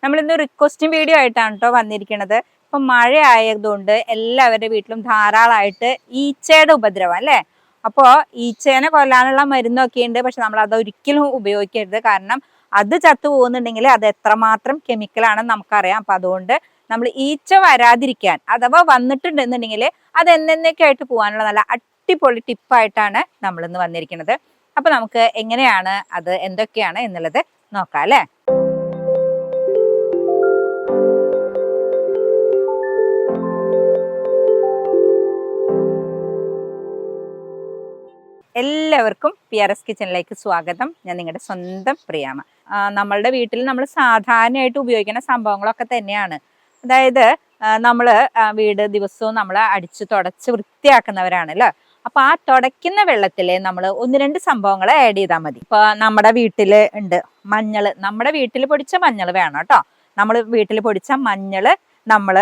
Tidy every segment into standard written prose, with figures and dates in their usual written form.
നമ്മളിന്ന് requesting video ആയിട്ടാണ് കേട്ടോ വന്നിരിക്കുന്നത്. ഇപ്പൊ മഴ ആയതുകൊണ്ട് എല്ലാവരുടെ വീട്ടിലും ധാരാളമായിട്ട് ഈച്ചയുടെ ഉപദ്രവം അല്ലേ. അപ്പോൾ ഈച്ചേനെ കൊല്ലാനുള്ള മരുന്നൊക്കെ ഉണ്ട്, പക്ഷെ നമ്മൾ അത് ഒരിക്കലും ഉപയോഗിക്കരുത്. കാരണം അത് ചത്തു പോകുന്നുണ്ടെങ്കിൽ അത് എത്രമാത്രം കെമിക്കലാണെന്ന് നമുക്കറിയാം. അപ്പൊ അതുകൊണ്ട് നമ്മൾ ഈച്ച വരാതിരിക്കാൻ അഥവാ വന്നിട്ടുണ്ടെന്നുണ്ടെങ്കിൽ അത് എന്നേന്നൊക്കെ ആയിട്ട് പോകാനുള്ള നല്ല അടിപൊളി ടിപ്പായിട്ടാണ് നമ്മളിന്ന് വന്നിരിക്കുന്നത്. അപ്പൊ നമുക്ക് എങ്ങനെയാണ് അത് എന്തൊക്കെയാണ് എന്നുള്ളത് നോക്കാം അല്ലേ. എല്ലാവർക്കും PRS കിച്ചണിലേക്ക് സ്വാഗതം. ഞാൻ നിങ്ങളുടെ സ്വന്തം പ്രിയാമ. നമ്മളുടെ വീട്ടിൽ നമ്മൾ സാധാരണയായിട്ട് ഉപയോഗിക്കുന്ന സംഭവങ്ങളൊക്കെ തന്നെയാണ്. അതായത് നമ്മൾ വീട് ദിവസവും നമ്മൾ അടിച്ച് തുടച്ച് വൃത്തിയാക്കുന്നവരാണ് അല്ലേ. അപ്പൊ ആ തുടയ്ക്കുന്ന വെള്ളത്തില് നമ്മൾ 1-2 സംഭവങ്ങൾ ആഡ് ചെയ്താൽ മതി. ഇപ്പൊ നമ്മുടെ വീട്ടില് ഉണ്ട് മഞ്ഞള്. നമ്മുടെ വീട്ടിൽ പൊടിച്ച മഞ്ഞൾ വേണം കേട്ടോ. നമ്മൾ വീട്ടിൽ പൊടിച്ച മഞ്ഞള് നമ്മൾ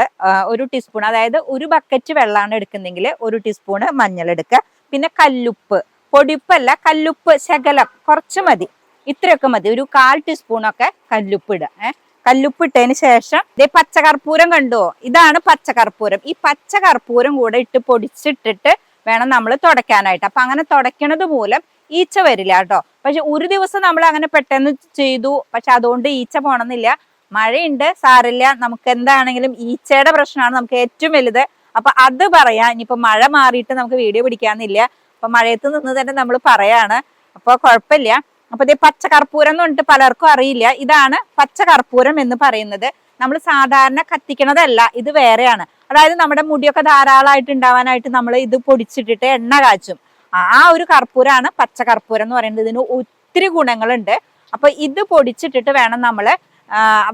1 ടീസ്പൂൺ, അതായത് 1 ബക്കറ്റ് വെള്ളമാണ് എടുക്കുന്നെങ്കിൽ 1 ടീസ്പൂൺ മഞ്ഞൾ എടുക്കുക. പിന്നെ കല്ലുപ്പ്, പൊടിപ്പല്ല കല്ലുപ്പ് ശകലം കുറച്ച് മതി, ഇത്രയൊക്കെ മതി. 1/4 ടീസ്പൂണൊക്കെ കല്ലുപ്പ് ഇടുക. കല്ലുപ്പ് ഇട്ടതിന് ശേഷം പച്ചകർപ്പൂരം കണ്ടോ, ഇതാണ് പച്ചകർപ്പൂരം. ഈ പച്ചകർപ്പൂരം കൂടെ ഇട്ട് പൊടിച്ചിട്ടിട്ട് വേണം നമ്മൾ തുടയ്ക്കാനായിട്ട്. അപ്പൊ അങ്ങനെ തുടയ്ക്കണത് മൂലം ഈച്ച വരില്ല കേട്ടോ. പക്ഷെ ഒരു ദിവസം നമ്മൾ അങ്ങനെ പെട്ടെന്ന് ചെയ്തു, പക്ഷെ അതുകൊണ്ട് ഈച്ച പോണമെന്നില്ല. മഴയുണ്ട്, സാരില്ല, നമുക്ക് എന്താണെങ്കിലും ഈച്ചയുടെ പ്രശ്നമാണ് നമുക്ക് ഏറ്റവും വലുത്. അപ്പൊ അത് പറയാം. ഇനിയിപ്പോ മഴ മാറിയിട്ട് നമുക്ക് വീഡിയോ പിടിക്കാന്നില്ല. അപ്പൊ മഴയത്ത് നിന്ന് തന്നെ നമ്മൾ പറയാണ്, അപ്പൊ കുഴപ്പമില്ല. അപ്പൊ ഇതേ പച്ചകർപ്പൂരം എന്ന് പറഞ്ഞിട്ട് പലർക്കും അറിയില്ല. ഇതാണ് പച്ചകർപ്പൂരം എന്ന് പറയുന്നത്. നമ്മൾ സാധാരണ കത്തിക്കണതല്ല, ഇത് വേറെയാണ്. അതായത് നമ്മുടെ മുടിയൊക്കെ ധാരാളമായിട്ട് ഉണ്ടാവാനായിട്ട് നമ്മൾ ഇത് പൊടിച്ചിട്ടിട്ട് എണ്ണ കാച്ചും. ആ ഒരു കർപ്പൂരാണ് പച്ചകർപ്പൂരം എന്ന് പറയുന്നത്. ഇതിന് ഒത്തിരി ഗുണങ്ങളുണ്ട്. അപ്പൊ ഇത് പൊടിച്ചിട്ടിട്ട് വേണം നമ്മൾ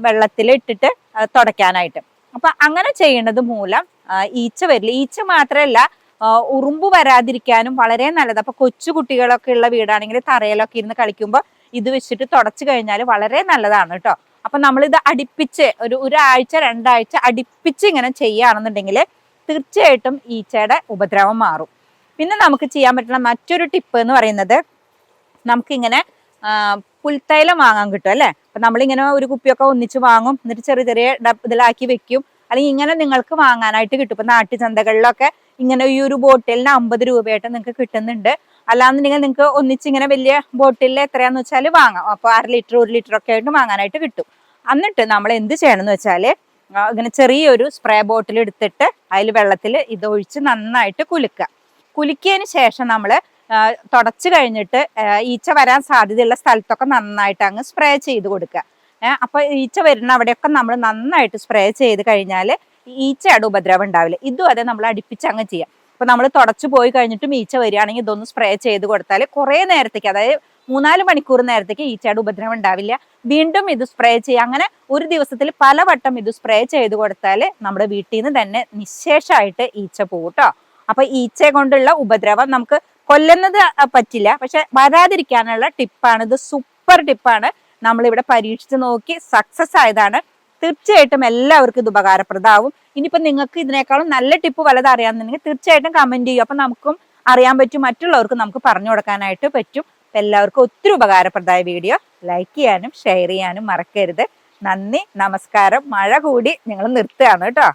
വെള്ളത്തിൽ ഇട്ടിട്ട് തുടയ്ക്കാനായിട്ട്. അപ്പൊ അങ്ങനെ ചെയ്യുന്നത് മൂലം ഈച്ച വരില്ല. ഈച്ച മാത്രമല്ല, ഉറുമ്പ് വരാതിരിക്കാനും വളരെ നല്ലത്. അപ്പൊ കൊച്ചു കുട്ടികളൊക്കെ ഉള്ള വീടാണെങ്കിൽ തറയിലൊക്കെ ഇരുന്ന് കളിക്കുമ്പോൾ ഇത് വെച്ചിട്ട് തുടച്ചു കഴിഞ്ഞാൽ വളരെ നല്ലതാണ് കേട്ടോ. അപ്പൊ നമ്മളിത് അടുപ്പിച്ച് ഒരാഴ്ച 2 ആഴ്ച അടുപ്പിച്ച് ഇങ്ങനെ ചെയ്യുകയാണെന്നുണ്ടെങ്കിൽ തീർച്ചയായിട്ടും ഈച്ചയുടെ ഉപദ്രവം മാറും. പിന്നെ നമുക്ക് ചെയ്യാൻ പറ്റുന്ന മറ്റൊരു ടിപ്പ് എന്ന് പറയുന്നത്, നമുക്കിങ്ങനെ പുൽത്തൈലം വാങ്ങാൻ കിട്ടും അല്ലേ. അപ്പൊ നമ്മളിങ്ങനെ ഒരു കുപ്പിയൊക്കെ ഒന്നിച്ച് വാങ്ങും, എന്നിട്ട് ചെറിയ ചെറിയ ഇതിലാക്കി വെക്കും. അല്ലെങ്കിൽ ഇങ്ങനെ നിങ്ങൾക്ക് വാങ്ങാനായിട്ട് കിട്ടും. ഇപ്പൊ നാട്ടുചന്തകളിലൊക്കെ ഇങ്ങനെ ഈ ഒരു ബോട്ടിലിന് 50 രൂപയായിട്ട് നിങ്ങൾക്ക് കിട്ടുന്നുണ്ട്. അല്ലാന്നുണ്ടെങ്കിൽ നിങ്ങൾക്ക് ഒന്നിച്ചിങ്ങനെ വലിയ ബോട്ടിലിൽ എത്രയാന്ന് വെച്ചാൽ വാങ്ങാം. അപ്പൊ 1/2 ലിറ്റർ 1 ലിറ്റർ ഒക്കെ ആയിട്ട് വാങ്ങാനായിട്ട് കിട്ടും. എന്നിട്ട് നമ്മൾ എന്ത് ചെയ്യണമെന്ന് വെച്ചാല്, ഇങ്ങനെ ചെറിയൊരു സ്പ്രേ ബോട്ടിൽ എടുത്തിട്ട് അതിൽ വെള്ളത്തിൽ ഇതൊഴിച്ച് നന്നായിട്ട് കുലുക്കിയതിന് ശേഷം നമ്മൾ തുടച്ചു കഴിഞ്ഞിട്ട് ഈച്ച വരാൻ സാധ്യതയുള്ള സ്ഥലത്തൊക്കെ നന്നായിട്ട് അങ്ങ് സ്പ്രേ ചെയ്ത് കൊടുക്കുക. അപ്പൊ ഈച്ച വരുന്ന അവിടെയൊക്കെ നമ്മൾ നന്നായിട്ട് സ്പ്രേ ചെയ്ത് കഴിഞ്ഞാൽ ഈച്ചയുടെ ഉപദ്രവം ഉണ്ടാവില്ല. ഇതും അതെ നമ്മൾ അടുപ്പിച്ച് അങ്ങ് ചെയ്യാം. അപ്പൊ നമ്മൾ തുടച്ചു പോയി കഴിഞ്ഞിട്ടും ഈച്ച വരികയാണെങ്കിൽ ഇതൊന്ന് സ്പ്രേ ചെയ്ത് കൊടുത്താൽ കുറെ നേരത്തേക്ക്, അതായത് 3-4 മണിക്കൂർ നേരത്തേക്ക് ഈച്ചയുടെ ഉപദ്രവം ഉണ്ടാവില്ല. വീണ്ടും ഇത് സ്പ്രേ ചെയ്യുക. അങ്ങനെ ഒരു ദിവസത്തിൽ പലവട്ടം ഇത് സ്പ്രേ ചെയ്ത് കൊടുത്താൽ നമ്മുടെ വീട്ടിൽ നിന്ന് തന്നെ നിശേഷമായിട്ട് ഈച്ച പോകും കേട്ടോ. അപ്പൊ ഈച്ചയെ കൊണ്ടുള്ള ഉപദ്രവം നമുക്ക് കൊല്ലുന്നത് പറ്റില്ല, പക്ഷെ വരാതിരിക്കാനുള്ള ടിപ്പാണ് ഇത്. സൂപ്പർ ടിപ്പാണ്. നമ്മളിവിടെ പരീക്ഷിച്ച് നോക്കി സക്സസ് ആയതാണ്. തീർച്ചയായിട്ടും എല്ലാവർക്കും ഇത് ഉപകാരപ്രദമാവും. ഇനിയിപ്പോ നിങ്ങൾക്ക് ഇതിനേക്കാളും നല്ല ടിപ്പ് വല്ലതും അറിയാമെന്നുണ്ടെങ്കിൽ തീർച്ചയായിട്ടും കമന്റ് ചെയ്യും. അപ്പൊ നമുക്കും അറിയാൻ പറ്റും, മറ്റുള്ളവർക്കും നമുക്ക് പറഞ്ഞു കൊടുക്കാനായിട്ട് പറ്റും. എല്ലാവർക്കും ഒത്തിരി ഉപകാരപ്രദമായ വീഡിയോ ലൈക്ക് ചെയ്യാനും ഷെയർ ചെയ്യാനും മറക്കരുത്. നന്ദി, നമസ്കാരം. മഴ കൂടി നിങ്ങൾ നിർത്തുകയാണ് കേട്ടോ.